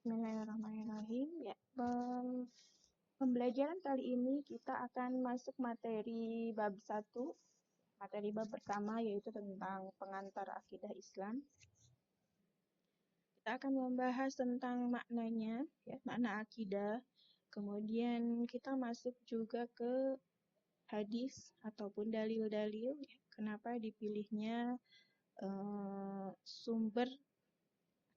Bismillahirrahmanirrahim. Ya, pembelajaran kali ini kita akan masuk materi bab 1. Materi bab pertama yaitu tentang pengantar akidah Islam. Kita akan membahas tentang maknanya, ya, makna akidah. Kemudian kita masuk juga ke hadis ataupun dalil-dalil, ya, kenapa dipilihnya sumber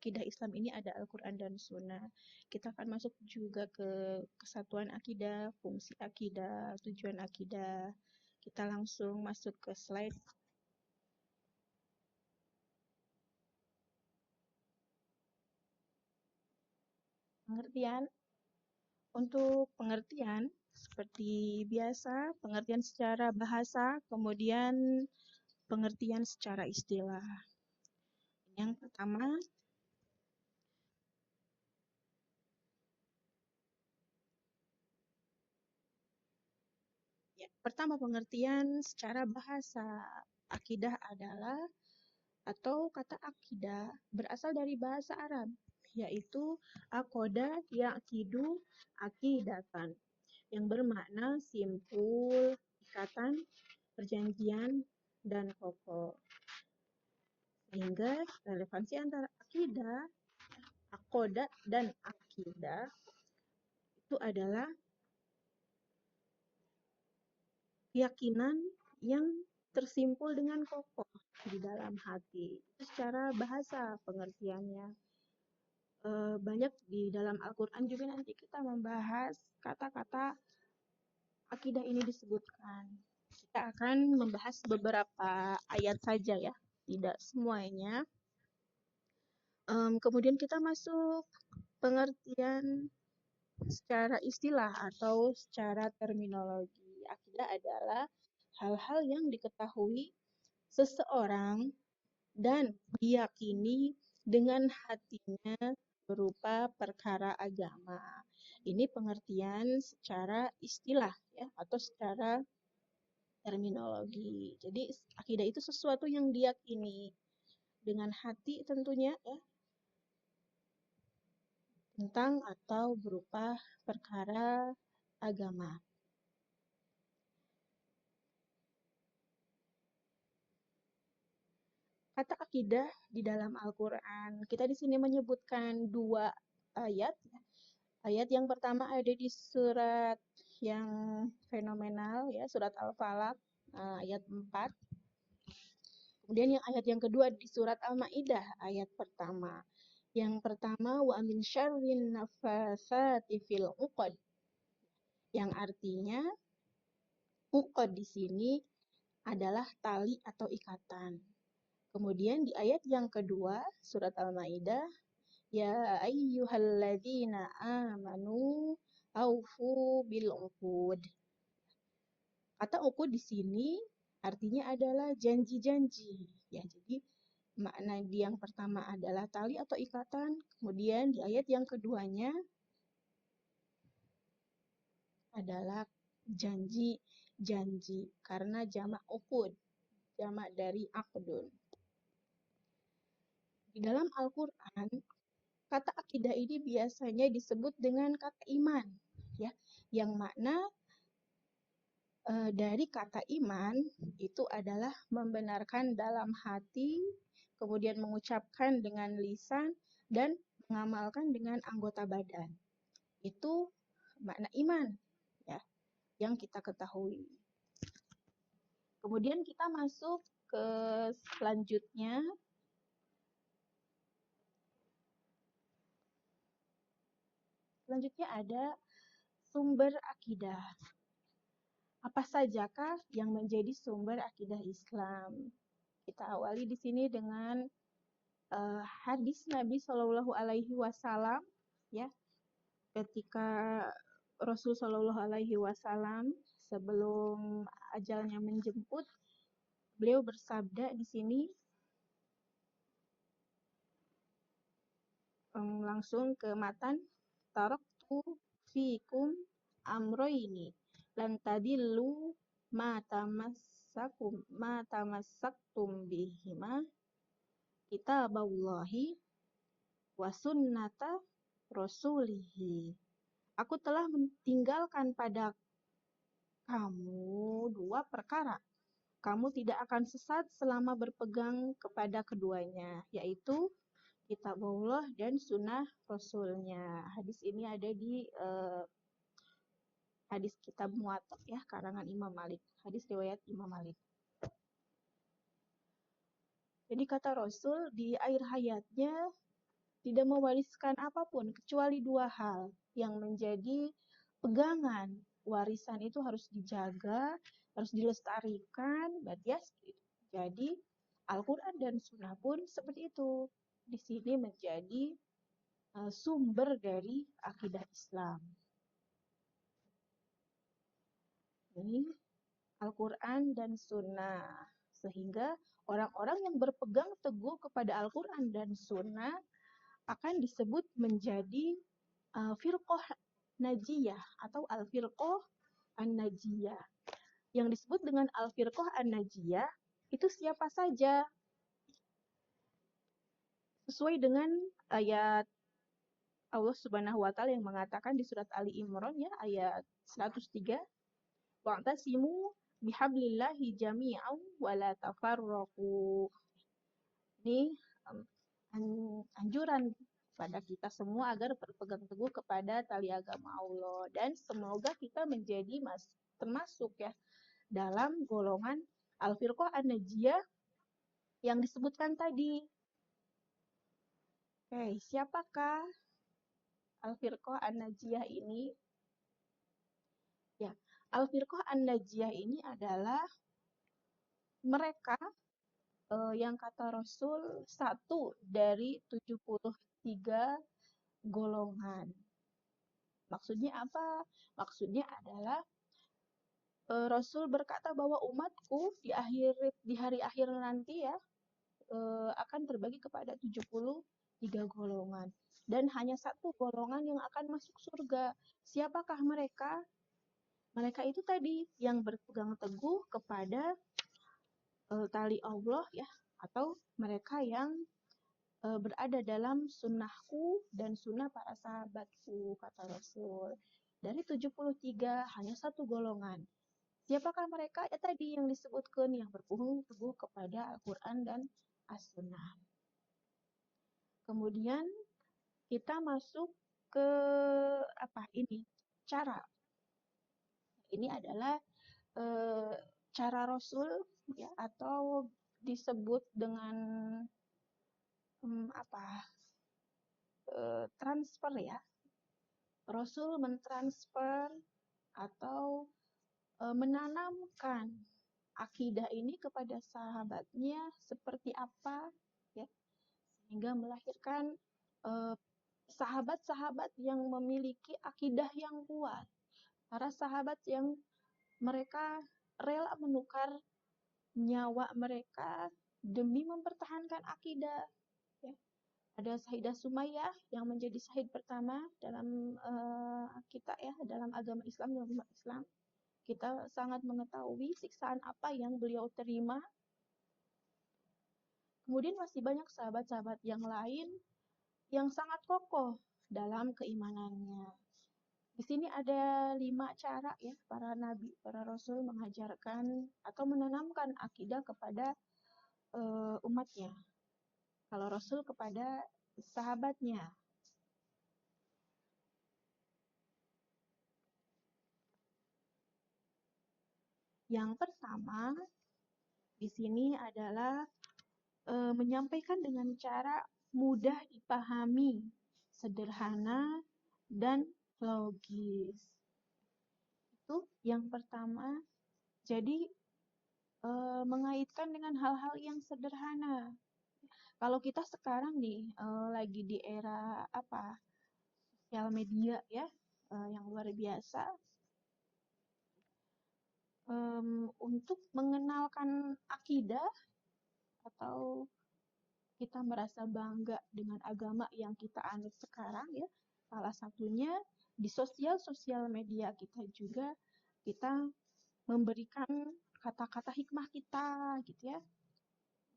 akidah Islam ini ada Al-Quran dan Sunnah. Kita akan masuk juga ke kesatuan akidah, fungsi akidah, tujuan akidah. Kita langsung masuk ke slide. Pengertian. Untuk pengertian, seperti biasa, pengertian secara bahasa, kemudian pengertian secara istilah. Yang pertama, pengertian secara bahasa. Akidah adalah atau kata akidah berasal dari bahasa Arab, yaitu aqoda yaqidu aqidatan, yang bermakna simpul, ikatan, perjanjian, dan kokoh. Sehingga relevansi antara akidah, aqoda, dan akidah itu adalah keyakinan yang tersimpul dengan kokoh di dalam hati. Itu secara bahasa pengertiannya. Banyak di dalam Al-Quran juga nanti kita membahas kata-kata akidah ini disebutkan. Kita akan membahas beberapa ayat saja ya, tidak semuanya. Kemudian kita masuk pengertian secara istilah atau secara terminologi. Akidah adalah hal-hal yang diketahui seseorang dan diyakini dengan hatinya berupa perkara agama. Ini pengertian secara istilah ya, atau secara terminologi. Jadi akidah itu sesuatu yang diyakini dengan hati tentunya ya, tentang atau berupa perkara agama. Kata akidah di dalam Al-Quran, kita di sini menyebutkan 2 ayat. Ayat yang pertama ada di surat yang fenomenal, ya, surat Al-Falaq, ayat 4. Kemudian yang ayat yang kedua di surat Al-Maidah, ayat pertama. Yang pertama, wa min syarrin nafatsati fil 'uqad. Yang artinya, uqad di sini adalah tali atau ikatan. Kemudian di ayat yang kedua, surat Al-Maidah, ya ayyuhalladzina amanu aufu bil uqud. Kata uqud di sini artinya adalah janji-janji. Ya, jadi makna di yang pertama adalah tali atau ikatan, kemudian di ayat yang keduanya adalah janji-janji karena jamak uqud, jamak dari aqdun. Di dalam Al-Quran, kata akidah ini biasanya disebut dengan kata iman, ya, yang makna dari kata iman itu adalah membenarkan dalam hati, kemudian mengucapkan dengan lisan, dan mengamalkan dengan anggota badan. Itu makna iman, ya, yang kita ketahui. Kemudian kita masuk ke selanjutnya. Selanjutnya ada sumber akidah. Apa sajakah yang menjadi sumber akidah Islam? Kita awali di sini dengan hadis Nabi Shallallahu Alaihi Wasallam, ya, ketika Rasul Shallallahu Alaihi Wasallam sebelum ajalnya menjemput, beliau bersabda di sini langsung ke matan, taraktu fikum amroini lan tadillu ma tamassaktum bihima kitaballahi wa sunnata rasulihi. Aku telah meninggalkan pada kamu dua perkara. Kamu tidak akan sesat selama berpegang kepada keduanya, yaitu kitabullah dan sunnah rasulnya. Hadis ini ada di hadis kitab Muwatta ya, karangan Imam Malik. Hadis riwayat Imam Malik. Jadi kata Rasul di akhir hayatnya tidak mewariskan apapun kecuali dua hal yang menjadi pegangan. Warisan itu harus dijaga, harus dilestarikan, ya. Jadi Al-Quran dan Sunnah pun seperti itu. Di sini menjadi sumber dari akidah Islam. Ini Al-Quran dan Sunnah. Sehingga orang-orang yang berpegang teguh kepada Al-Quran dan Sunnah akan disebut menjadi firqah najiyah atau al-firqah an-najiyah. Yang disebut dengan al-firqah an-najiyah itu siapa saja? Sesuai dengan ayat Allah Subhanahu wa taala yang mengatakan di surat Ali Imran ya ayat 103, wa'tasimu bihablillahi jami'an wa la tafarraqu. Ini anjuran pada kita semua agar berpegang teguh kepada tali agama Allah dan semoga kita menjadi termasuk ya dalam golongan al-firqah an-najiyah yang disebutkan tadi. Oke, siapakah al-firqah an-najiyah ini? Ya, al-firqah an-najiyah ini adalah mereka yang kata Rasul satu dari 73 golongan. Maksudnya apa? Maksudnya adalah Rasul berkata bahwa umatku di hari akhir nanti ya akan terbagi kepada 73 golongan. Dan hanya satu golongan yang akan masuk surga. Siapakah mereka? Mereka itu tadi yang berpegang teguh kepada tali Allah ya, atau mereka yang berada dalam sunnahku dan sunnah para sahabatku, kata Rasul. Dari 73 hanya satu golongan. Siapakah mereka? Ya tadi yang disebutkan, yang berpegang teguh kepada Al-Quran dan As-Sunnah. Kemudian kita masuk ke ini cara. Ini adalah cara Rasul ya, atau disebut dengan transfer ya. Rasul mentransfer atau menanamkan akidah ini kepada sahabatnya seperti apa ya, sehingga melahirkan sahabat-sahabat yang memiliki akidah yang kuat. Para sahabat yang mereka rela menukar nyawa mereka demi mempertahankan akidah. Ya. Ada Sayyidah Sumayyah yang menjadi syahid pertama dalam kita ya, dalam agama Islam, dalam umat Islam. Kita sangat mengetahui siksaan apa yang beliau terima. Kemudian masih banyak sahabat-sahabat yang lain yang sangat kokoh dalam keimanannya. Di sini ada 5 cara ya para nabi, para rasul mengajarkan atau menanamkan akidah kepada umatnya. Kalau Rasul kepada sahabatnya. Yang pertama di sini adalah menyampaikan dengan cara mudah dipahami, sederhana, dan logis. Itu yang pertama. Jadi mengaitkan dengan hal-hal yang sederhana. Kalau kita sekarang nih lagi di era sosial media ya, yang luar biasa. Untuk mengenalkan akidah atau kita merasa bangga dengan agama yang kita anut sekarang ya, salah satunya di sosial media kita juga kita memberikan kata-kata hikmah kita gitu ya,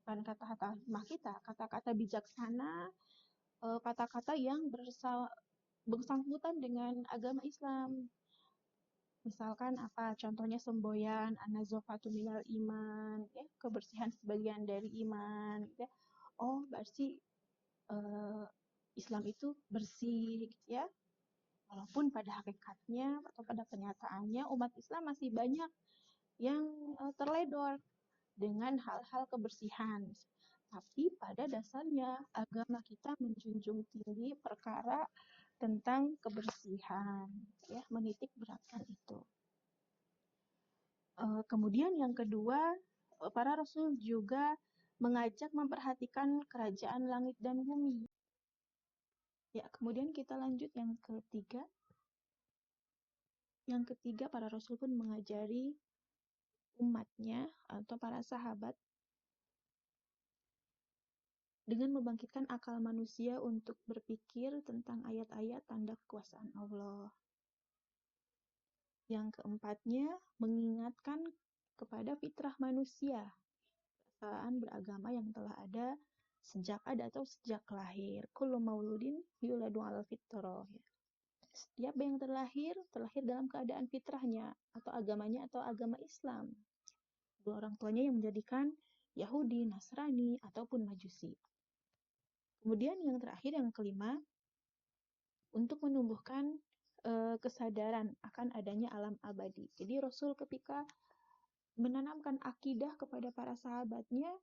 bukan kata-kata hikmah kita, kata-kata bijaksana, kata-kata yang bersangkutan dengan agama Islam. Misalkan apa? Contohnya semboyan, an-nazafatu minal iman, ya, kebersihan sebagian dari iman, ya. Oh, berarti eh, Islam itu bersih, gitu ya. Walaupun pada hakikatnya atau pada kenyataannya umat Islam masih banyak yang terledor dengan hal-hal kebersihan. Tapi pada dasarnya agama kita menjunjung tinggi perkara tentang kebersihan, ya, menitik beratkan itu. Kemudian yang kedua, para rasul juga mengajak memperhatikan kerajaan langit dan bumi. Ya, kemudian kita lanjut yang ketiga. Yang ketiga, para rasul pun mengajari umatnya atau para sahabat dengan membangkitkan akal manusia untuk berpikir tentang ayat-ayat tanda kekuasaan Allah. Yang keempatnya, mengingatkan kepada fitrah manusia, perasaan beragama yang telah ada sejak ada atau sejak lahir. Kullu mauludin yuladu ala fitrah. Setiap yang terlahir dalam keadaan fitrahnya atau agamanya atau agama Islam. Dua orang tuanya yang menjadikan Yahudi, Nasrani, ataupun Majusi. Kemudian yang terakhir, yang kelima, untuk menumbuhkan kesadaran akan adanya alam abadi. Jadi Rasul ketika menanamkan akidah kepada para sahabatnya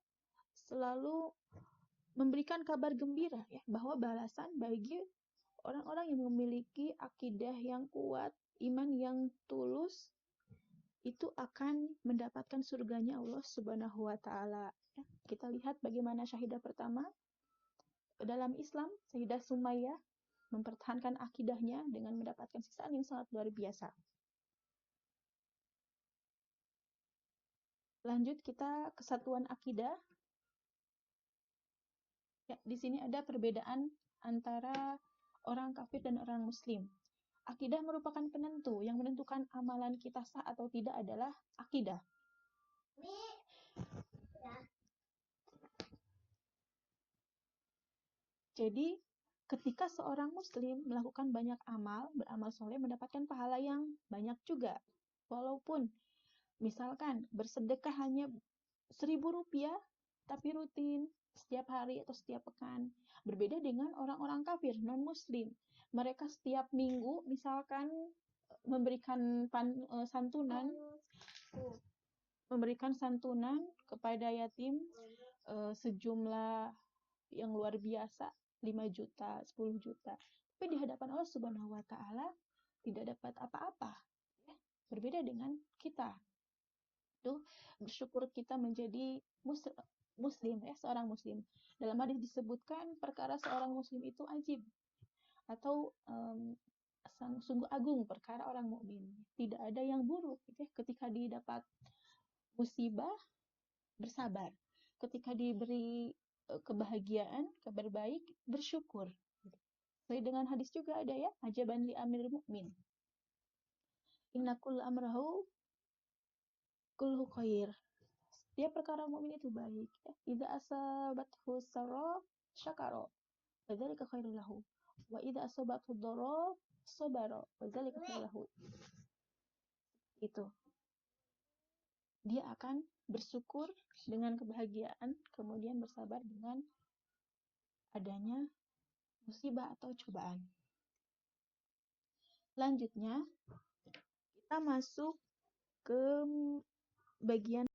selalu memberikan kabar gembira, ya, bahwa balasan bagi orang-orang yang memiliki akidah yang kuat, iman yang tulus, itu akan mendapatkan surganya Allah Subhanahu wa Ta'ala. Ya, kita lihat bagaimana syahidah pertama dalam Islam, Sayyidah Sumayyah, mempertahankan akidahnya dengan mendapatkan siksaan yang sangat luar biasa. Lanjut kita kesatuan akidah. Ya, di sini ada perbedaan antara orang kafir dan orang muslim. Akidah merupakan penentu. Yang menentukan amalan kita sah atau tidak adalah akidah. Jadi, ketika seorang muslim melakukan banyak amal, beramal soleh, mendapatkan pahala yang banyak juga. Walaupun, misalkan, bersedekah hanya 1.000 rupiah, tapi rutin, setiap hari atau setiap pekan. Berbeda dengan orang-orang kafir, non-muslim. Mereka setiap minggu, misalkan, memberikan santunan kepada yatim sejumlah yang luar biasa, 5 juta, 10 juta. Tapi di hadapan Allah Subhanahu wa Ta'ala tidak dapat apa-apa. Ya, berbeda dengan kita. Itu bersyukur kita menjadi muslim, ya, seorang muslim. Dalam hadis disebutkan perkara seorang muslim itu ajib atau sungguh agung perkara orang mukmin. Tidak ada yang buruk, ya. Ketika didapat musibah, bersabar. Ketika diberi kebahagiaan, kabar baik, bersyukur. Sesuai dengan hadis juga ada, ya, ajaban li amril mukmin. Inna kull amrahu kullu khair. Setiap perkara mukmin itu baik, ya. Idza asabathu sarra syakara, fadzalika khairul lahu. Wa idza asabathu dharra sabara, fadzalika khairul lahu. Itu. Dia akan bersyukur dengan kebahagiaan, kemudian bersabar dengan adanya musibah atau cobaan. Lanjutnya, kita masuk ke bagian